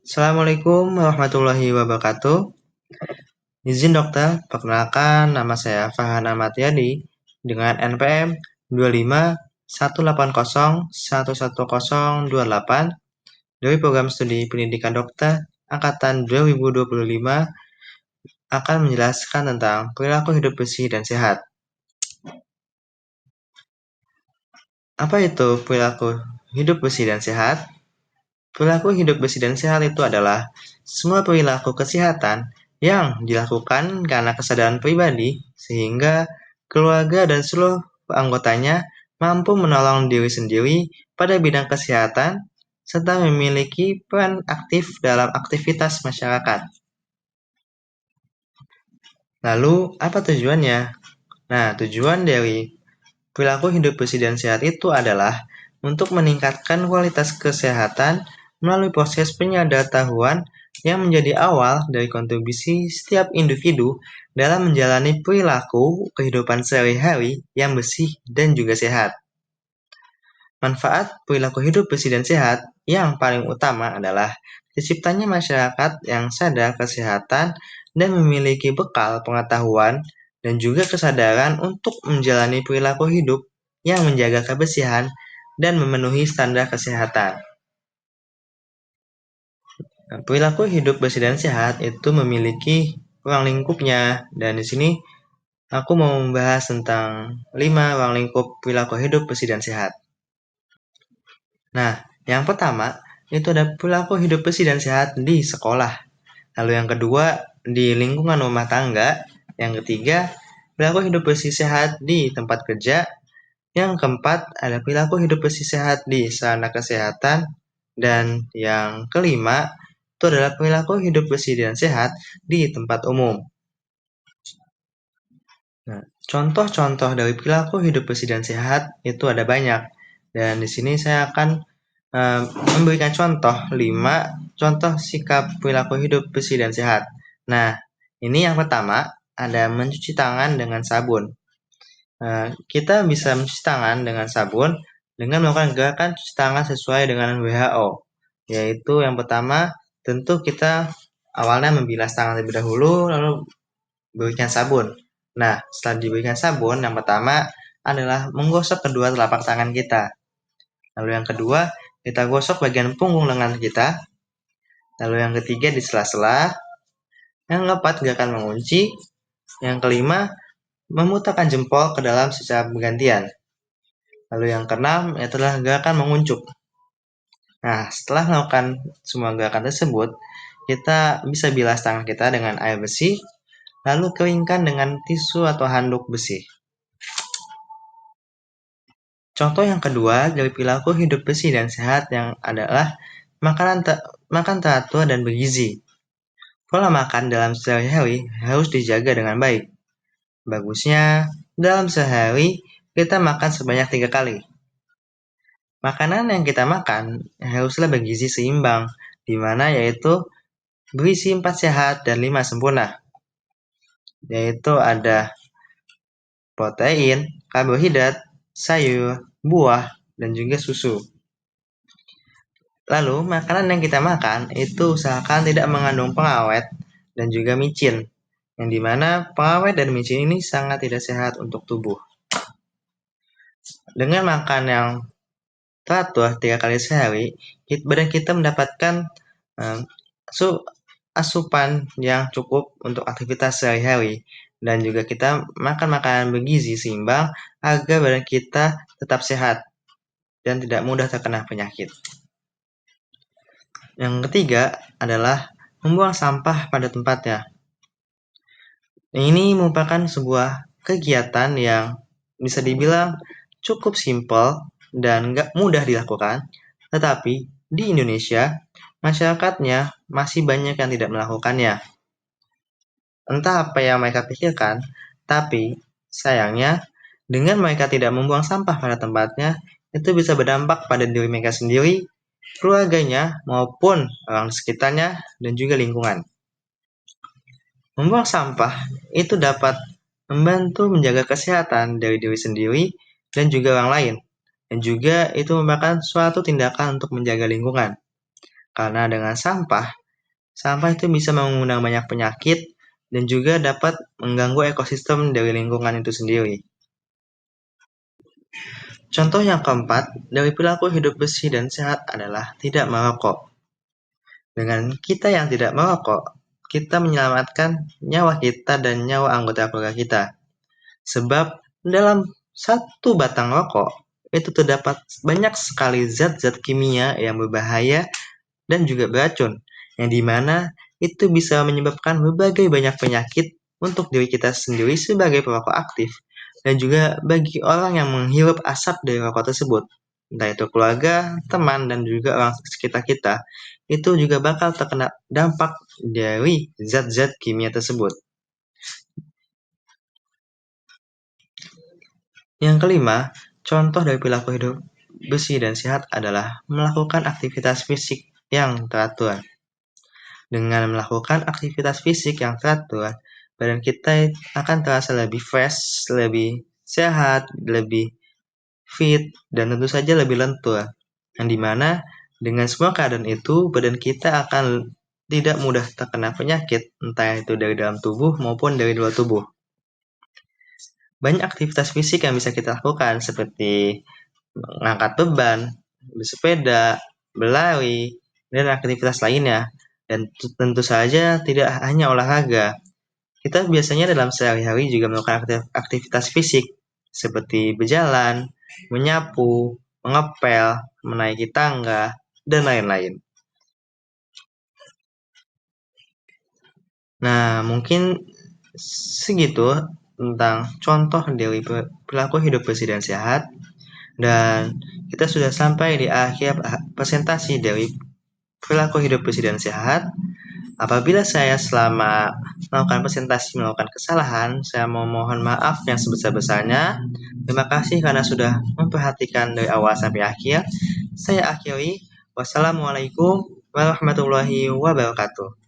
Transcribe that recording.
Assalamualaikum warahmatullahi wabarakatuh. Izin dokter, perkenalkan nama saya Farhan Ahmad Yadi dengan NPM 2518011028 dari Program Studi Pendidikan Dokter Angkatan 2025 akan menjelaskan tentang perilaku hidup bersih dan sehat. Apa itu perilaku hidup bersih dan sehat? Perilaku hidup bersih dan sehat itu adalah semua perilaku kesehatan yang dilakukan karena kesadaran pribadi sehingga keluarga dan seluruh anggotanya mampu menolong diri sendiri pada bidang kesehatan serta memiliki peran aktif dalam aktivitas masyarakat. Lalu, apa tujuannya? Nah, tujuan dari perilaku hidup bersih dan sehat itu adalah untuk meningkatkan kualitas kesehatan melalui proses penyadaran yang menjadi awal dari kontribusi setiap individu dalam menjalani perilaku kehidupan sehari-hari yang bersih dan juga sehat. Manfaat perilaku hidup bersih dan sehat yang paling utama adalah terciptanya masyarakat yang sadar kesehatan dan memiliki bekal pengetahuan dan juga kesadaran untuk menjalani perilaku hidup yang menjaga kebersihan dan memenuhi standar kesehatan. Perilaku hidup bersih dan sehat itu memiliki ruang lingkupnya, dan di sini aku mau membahas tentang 5 ruang lingkup perilaku hidup bersih dan sehat. Nah, yang pertama itu ada perilaku hidup bersih dan sehat di sekolah. Lalu yang kedua di lingkungan rumah tangga. Yang ketiga perilaku hidup bersih sehat di tempat kerja. Yang keempat ada perilaku hidup bersih sehat di sarana kesehatan. Dan yang kelima itu adalah perilaku hidup bersih dan sehat di tempat umum. Nah, contoh-contoh dari perilaku hidup bersih dan sehat itu ada banyak. Dan di sini saya akan memberikan contoh 5 contoh sikap perilaku hidup bersih dan sehat. Nah, ini yang pertama ada mencuci tangan dengan sabun. Kita bisa mencuci tangan dengan sabun dengan melakukan gerakan cuci tangan sesuai dengan WHO. Yaitu yang pertama, tentu kita awalnya membilas tangan terlebih dahulu, lalu berikan sabun. Nah, setelah diberikan sabun, yang pertama adalah menggosok kedua telapak tangan kita. Lalu yang kedua, kita gosok bagian punggung lengan kita. Lalu yang ketiga di sela-sela. Yang keempat, gerakan mengunci. Yang kelima, memutarkan jempol ke dalam secara bergantian. Lalu yang keenam, adalah gerakan menguncup. Nah, setelah melakukan semua gerakan tersebut, kita bisa bilas tangan kita dengan air bersih, lalu keringkan dengan tisu atau handuk bersih. Contoh yang kedua dari perilaku hidup bersih dan sehat yang adalah makan teratur dan bergizi. Pola makan dalam sehari-hari harus dijaga dengan baik. Bagusnya, dalam sehari kita makan sebanyak 3 kali. Makanan yang kita makan haruslah bergizi seimbang, di mana yaitu berisi 4 sehat dan 5 sempurna. Yaitu ada protein, karbohidrat, sayur, buah, dan juga susu. Lalu, makanan yang kita makan itu usahakan tidak mengandung pengawet dan juga micin, yang dimana pengawet dan micin ini sangat tidak sehat untuk tubuh. Dengan makan yang teratur 3 kali sehari, badan kita mendapatkan asupan yang cukup untuk aktivitas sehari-hari, dan juga kita makan makanan bergizi seimbang agar badan kita tetap sehat dan tidak mudah terkena penyakit. Yang ketiga adalah membuang sampah pada tempatnya. Ini merupakan sebuah kegiatan yang bisa dibilang cukup simpel dan gak mudah dilakukan, tetapi di Indonesia masyarakatnya masih banyak yang tidak melakukannya. Entah apa yang mereka pikirkan, tapi sayangnya dengan mereka tidak membuang sampah pada tempatnya, itu bisa berdampak pada diri mereka sendiri, keluarganya, maupun orang sekitarnya, dan juga lingkungan. Membuang sampah itu dapat membantu menjaga kesehatan dari diri sendiri dan juga orang lain. Dan juga itu merupakan suatu tindakan untuk menjaga lingkungan. Karena dengan sampah, sampah itu bisa mengundang banyak penyakit dan juga dapat mengganggu ekosistem dari lingkungan itu sendiri. Contoh yang keempat dari perilaku hidup bersih dan sehat adalah tidak merokok. Dengan kita yang tidak merokok, kita menyelamatkan nyawa kita dan nyawa anggota keluarga kita. Sebab dalam satu batang rokok itu terdapat banyak sekali zat-zat kimia yang berbahaya dan juga beracun, yang dimana itu bisa menyebabkan berbagai banyak penyakit untuk diri kita sendiri sebagai perokok aktif, dan juga bagi orang yang menghirup asap dari rokok tersebut, entah itu keluarga, teman, dan juga orang sekitar kita, itu juga bakal terkena dampak dari zat-zat kimia tersebut. Yang kelima, contoh dari perilaku hidup bersih dan sehat adalah melakukan aktivitas fisik yang teratur. Dengan melakukan aktivitas fisik yang teratur, badan kita akan terasa lebih fresh, lebih sehat, lebih fit, dan tentu saja lebih lentur. Yang dimana dengan semua keadaan itu, badan kita akan tidak mudah terkena penyakit, entah itu dari dalam tubuh maupun dari luar tubuh. Banyak aktivitas fisik yang bisa kita lakukan seperti mengangkat beban, bersepeda, berlari, dan aktivitas lainnya. Dan tentu saja tidak hanya olahraga. Kita biasanya dalam sehari-hari juga melakukan aktivitas fisik seperti berjalan, menyapu, mengepel, menaiki tangga, dan lain-lain. Nah, mungkin segitu tentang contoh dari perilaku hidup bersih dan sehat. Dan kita sudah sampai di akhir presentasi dari perilaku hidup bersih dan sehat. Apabila saya selama melakukan presentasi melakukan kesalahan, saya mohon maaf yang sebesar-besarnya. Terima kasih karena sudah memperhatikan dari awal sampai akhir. Saya akhiri. Wassalamualaikum warahmatullahi wabarakatuh.